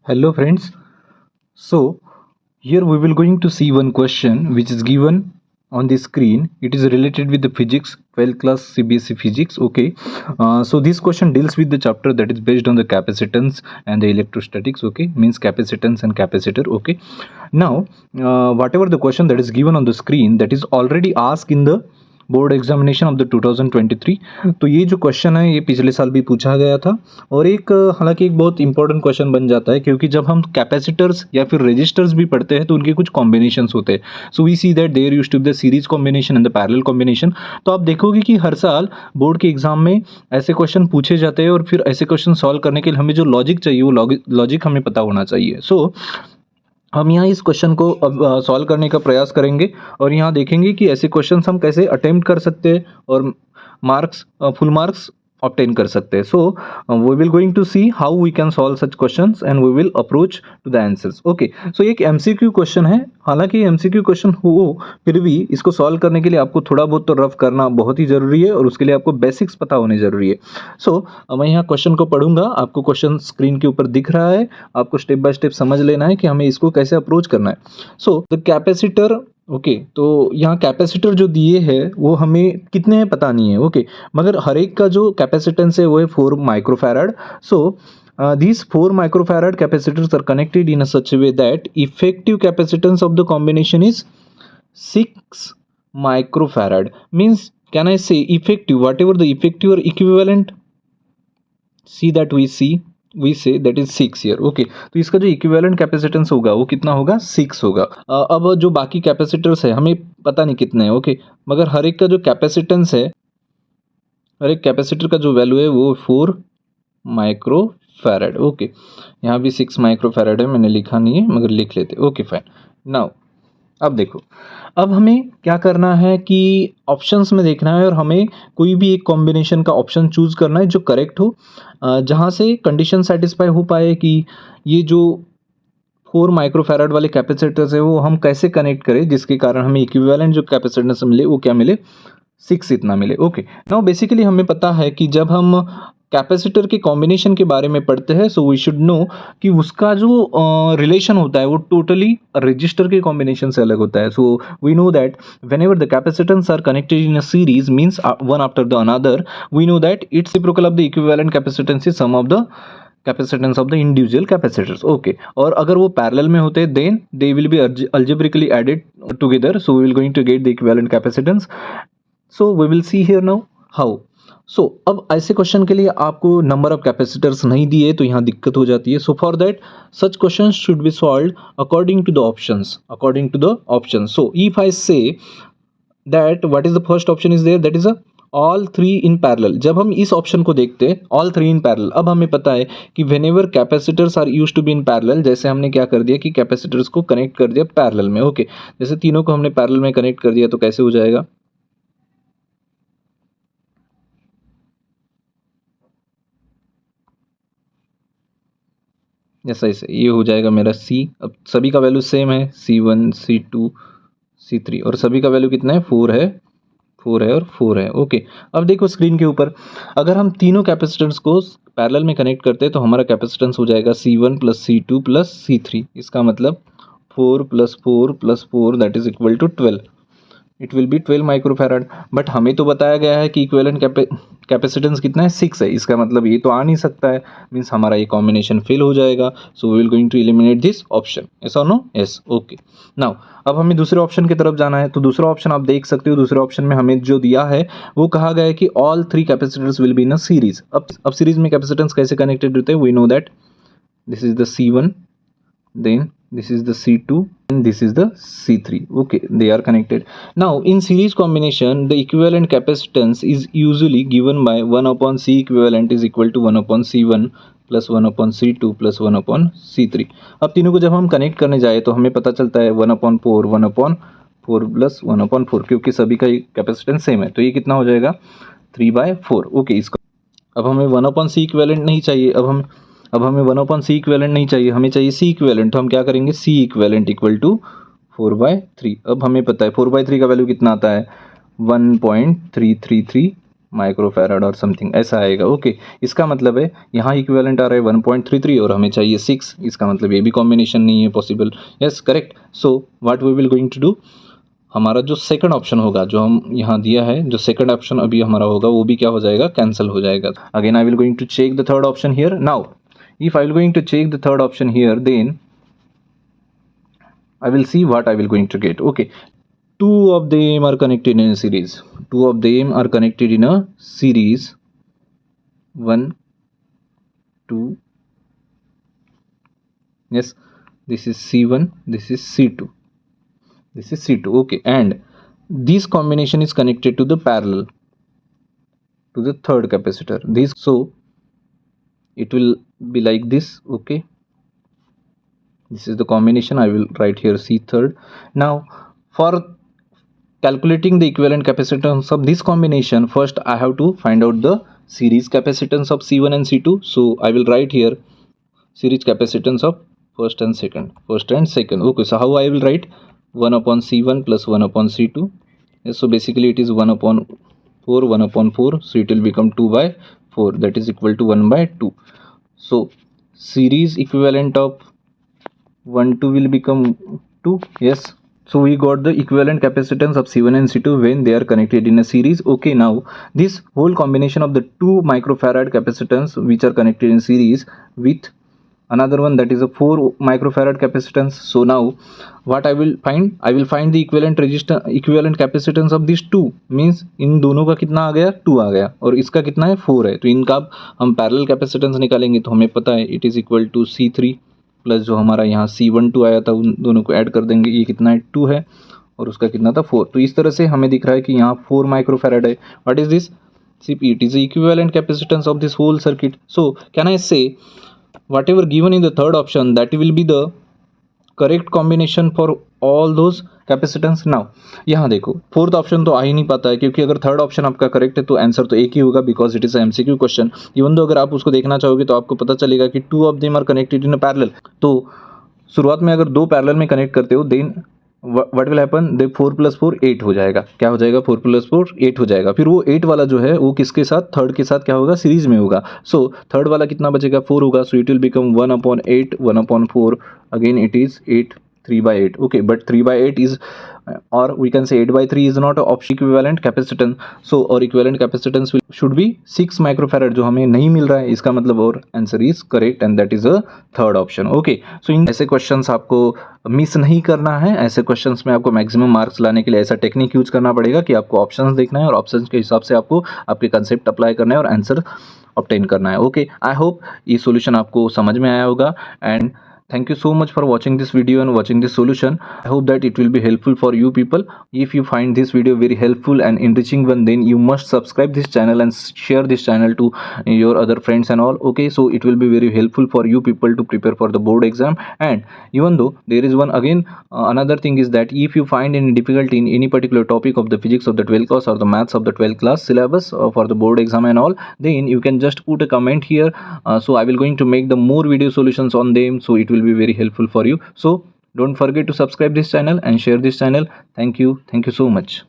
Hello friends. So here we will going to see one question which is given on the screen. It is related with the physics 12th class CBSE physics. Okay. So this question deals with the chapter that is based on the capacitance and the electrostatics. Okay, means capacitance and capacitor. Okay. Now whatever the question that is given on the screen, that is already asked in the board examination of the 2023। तो ये जो question है ये पिछले साल भी पूछा गया था और एक हालांकि एक बहुत इंपॉर्टेंट क्वेश्चन बन जाता है, क्योंकि जब हम कैपेसिटर्स या फिर रेजिस्टर्स भी पढ़ते हैं तो उनके कुछ कॉम्बिनेशंस होते हैं। So we see that there used to be the series combination and the parallel combination. तो आप देखोगे कि हर साल बोर्ड के एग्जाम में ऐसे क्वेश्चन पूछे जाते हैं और फिर ऐसे क्वेश्चन सॉल्व करने के लिए हमें जो लॉजिक चाहिए वो लॉजिक हमें पता होना चाहिए। सो हम यहाँ इस क्वेश्चन को अब सॉल्व करने का प्रयास करेंगे और यहाँ देखेंगे कि ऐसे क्वेश्चंस हम कैसे अटेम्प्ट कर सकते हैं और मार्क्स फुल मार्क्स ऑब्टेन कर सकते हैं। So we will going to see how we can solve such questions and we will approach to the answers. Okay, so एक एमसीक्यू क्वेश्चन है। हालांकि एमसीक्यू क्वेश्चन हो फिर भी इसको सॉल्व करने के लिए आपको थोड़ा बहुत तो रफ करना बहुत ही ज़रूरी है और उसके लिए आपको बेसिक्स पता होने ज़रूरी है। सो मैं यहाँ क्वेश्चन को पढ़ूंगा, आपको क्वेश्चन स्क्रीन के ऊपर दिख रहा है, आपको स्टेप बाय स्टेप समझ लेना है कि हमें इसको कैसे अप्रोच करना है। So the capacitor. ओके, तो यहाँ कैपेसिटर जो दिए है वो हमें कितने हैं पता नहीं है। ओके, मगर हर एक का जो कैपेसिटेंस है वो है 4 microfarad. So these 4 microfarad capacitors are connected in a such a way that effective capacitance of the combination is 6 microfarad. Means can I say effective, whatever the effective or equivalent, see that we say that is 6 here. Okay, तो इसका जो equivalent capacitance होगा वो कितना होगा, 6 होगा। अब जो बाकी कैपेसिटर्स है हमें पता नहीं कितने हैं। ओके, मगर हर एक का जो कैपेसिटेंस है, हर एक कैपेसिटर का जो वैल्यू है वो 4 माइक्रोफैराड। ओके, यहाँ भी 6 माइक्रोफैराड है, मैंने लिखा नहीं है मगर लिख लेते। Okay fine. नाउ अब देखो, अब हमें क्या करना है कि ऑप्शंस में देखना है और हमें कोई भी एक कॉम्बिनेशन का ऑप्शन चूज करना है जो करेक्ट हो, जहाँ से कंडीशन सेटिस्फाई हो पाए कि ये जो 4 माइक्रोफैराड वाले कैपेसिटर्स है वो हम कैसे कनेक्ट करें जिसके कारण हमें इक्विवेलेंट जो कैपेसिटेंस मिले वो क्या मिले, 6 इतना मिले। ओके, नाउ बेसिकली हमें पता है कि जब हम कैपेसिटर के कॉम्बिनेशन के बारे में पढ़ते हैं सो वी शुड नो कि उसका जो रिलेशन होता है वो टोटली रजिस्टर के कॉम्बिनेशन से अलग होता है। So we know that whenever the capacitance are connected in a series means one after the another, we know that its reciprocal of the equivalent capacitance is sum of the capacitance of the individual capacitors. Okay, और अगर वो parallel में होते then they will be algebraically added together, so we will going to get the equivalent capacitance. So we will see here now how. सो अब ऐसे question के लिए आपको नंबर ऑफ कैपेसिटर्स नहीं दिए तो यहाँ दिक्कत हो जाती है। So for that such question should be solved according to the options. So if I say that what is the first option is there, that is a all 3 in parallel. जब हम इस ऑप्शन को देखते हैं all 3 in parallel, अब हमें पता है कि whenever capacitors are used to be in parallel, जैसे हमने क्या कर दिया कि कैपेसिटर्स को कनेक्ट कर दिया पैरेलल में। ओके, जैसे तीनों को हमने पैरेलल में कनेक्ट कर दिया तो कैसे हो जाएगा, जैसा ऐसे ये हो जाएगा मेरा C। अब सभी का वैल्यू सेम है, C1 C2 C3 और सभी का वैल्यू कितना है, 4 है, 4 है और 4 है। ओके, अब देखो स्क्रीन के ऊपर अगर हम तीनों कैपेसिटेंस को पैरेलल में कनेक्ट करते हैं तो हमारा कैपेसिटेंस हो जाएगा C1 plus C2 plus C3। इसका मतलब 4 plus 4 plus 4 that is equal to 12। It will be 12 microfarad. But हमें तो बताया गया है कि इक्विवेलेंट कैपेसिटेंस कितना है, 6 है। इसका मतलब ये तो आ नहीं सकता है, मीन्स हमारा ये कॉम्बिनेशन फेल हो जाएगा। So we will going to eliminate this option. Yes और नो, यस। ओके, नाउ अब हमें दूसरे ऑप्शन की तरफ जाना है। तो दूसरा ऑप्शन आप देख सकते हो, दूसरे ऑप्शन में हमें जो दिया है वो कहा गया है कि all 3 capacitors will be in a series. अब सीरीज में कैपेसिटेंस कैसे कनेक्टेड होते हैं, we know that this is the C1, then this is the C2 and this is the C3. Okay, they are connected. Now in series combination the equivalent capacitance is usually given by 1 upon C equivalent is equal to 1 upon C1 plus 1 upon C2 plus 1 upon C3। अब तीनों को जब हम connect करने जाए तो हमें पता चलता है 1 अपॉन 4 1 अपॉन 4 प्लस 1 अपॉन 4, क्योंकि सभी का कैपेसिटेंस सेम है तो ये कितना हो जाएगा 3/4। ओके, इसका अब हमें 1 अपॉन C इक्विवेलेंट नहीं चाहिए, अब हमें 1 अपॉन C इक्विवेलेंट नहीं चाहिए, हमें चाहिए C इक्विवेलेंट। तो हम क्या करेंगे, C इक्विवेलेंट इक्वल टू 4/3। अब हमें पता है 4/3 का वैल्यू कितना आता है, 1.333 माइक्रोफैराड और समथिंग ऐसा आएगा। ओके, इसका मतलब है यहाँ इक्विवेलेंट आ रहा है 1.33 और हमें चाहिए 6, इसका मतलब ये भी कॉम्बिनेशन नहीं है possible. Yes, correct. So what we will going to do, हमारा जो सेकंड ऑप्शन होगा जो हम यहाँ दिया है, जो सेकंड ऑप्शन अभी हमारा होगा वो भी क्या हो जाएगा, कैंसिल हो जाएगा। Again I will going to check the third option here. Now if I will going to check the third option here, then I will see what I will going to get. Okay, two of them are connected in a series. Two of them are connected in a series. 1, 2. Yes, this is C1. This is C2. This is C2. Okay, and this combination is connected to the parallel to the third capacitor. This, so it will be like this. Okay, this is the combination. I will write here C third. Now for calculating the equivalent capacitance of this combination, first I have to find out the series capacitance of C1 and C2. So I will write here series capacitance of first and second. Okay, so how I will write 1 upon C1 plus 1 upon C2. Yes, so basically it is 1 upon 4, 1 upon 4, so it will become 2 by 4, that is equal to 1 by 2. So series equivalent of 1 2 will become 2. Yes, so we got the equivalent capacitance of C1 and C2 when they are connected in a series. Okay, now this whole combination of the 2 microfarad capacitance which are connected in series with another one, that is a 4 microfarad capacitance. So now what I will find, I will find the equivalent capacitance of these two, means इन दोनों का कितना आ गया, 2 आ गया, और इसका कितना है, 4 है। तो इनका हम पैरेलल कैपेसिटेंस निकालेंगे तो हमें पता है it is equal to C3 plus जो हमारा यहाँ C12 आया था, उन दोनों को ऐड कर देंगे, ये कितना है, 2 है, और उसका कितना था, 4। तो इस तरह से हमें दिख रहा है कि यहाँ 4 माइक्रोफैराड है। What is this, CP, it is the equivalent capacitance of this whole circuit. So can I say whatever given in the third option, that will be the correct combination for all those capacitance? Now यहाँ देखो fourth option तो आ ही नहीं पाता है, क्योंकि अगर third option आपका correct है तो आंसर तो एक ही होगा, because it is MCQ question. Even though अगर आप उसको देखना चाहोगे तो आपको पता चलेगा कि 2 of them are connected in a parallel. तो शुरुआत में अगर 2 पैरेलल में कनेक्ट करते हो, देन व्हाट विल हैपन, दे 4 + 4 8 हो जाएगा। क्या हो जाएगा, 4 + 4 8 हो जाएगा। फिर वो 8 वाला जो है वो किसके साथ, थर्ड के साथ क्या होगा, सीरीज में होगा। सो थर्ड वाला कितना बचेगा, 4 होगा। So it will become 1/8 1/4, again it is 8 3/8. Okay, but 3/8 is, or we can say 8/3 is not of equivalent capacitance. So our equivalent capacitance should be 6 microfarad, जो हमें नहीं मिल रहा है। इसका मतलब और answer is correct and that is a third option. Okay, so in ऐसे questions आपको मिस नहीं करना है। ऐसे क्वेश्चंस में आपको मैक्सिमम मार्क्स लाने के लिए ऐसा टेक्निक यूज करना पड़ेगा कि आपको ऑप्शंस देखना है और ऑप्शंस के हिसाब से आपको आपके कंसेप्ट अप्लाई करना है और आंसर ऑब्टेन करना है। ओके, आई होप ये सॉल्यूशन आपको समझ में आया होगा, and thank you so much for watching this video and watching this solution. I hope that it will be helpful for you people. If you find this video very helpful and enriching one, then you must subscribe this channel and share this channel to your other friends and all. Okay, so it will be very helpful for you people to prepare for the board exam. And even though there is one again another thing is that if you find any difficulty in any particular topic of the physics of the 12th class or the maths of the 12th class syllabus for the board exam and all, then you can just put a comment here. So I will going to make the more video solutions on them, so it will be very helpful for you. So don't forget to subscribe this channel and share this channel. Thank you so much.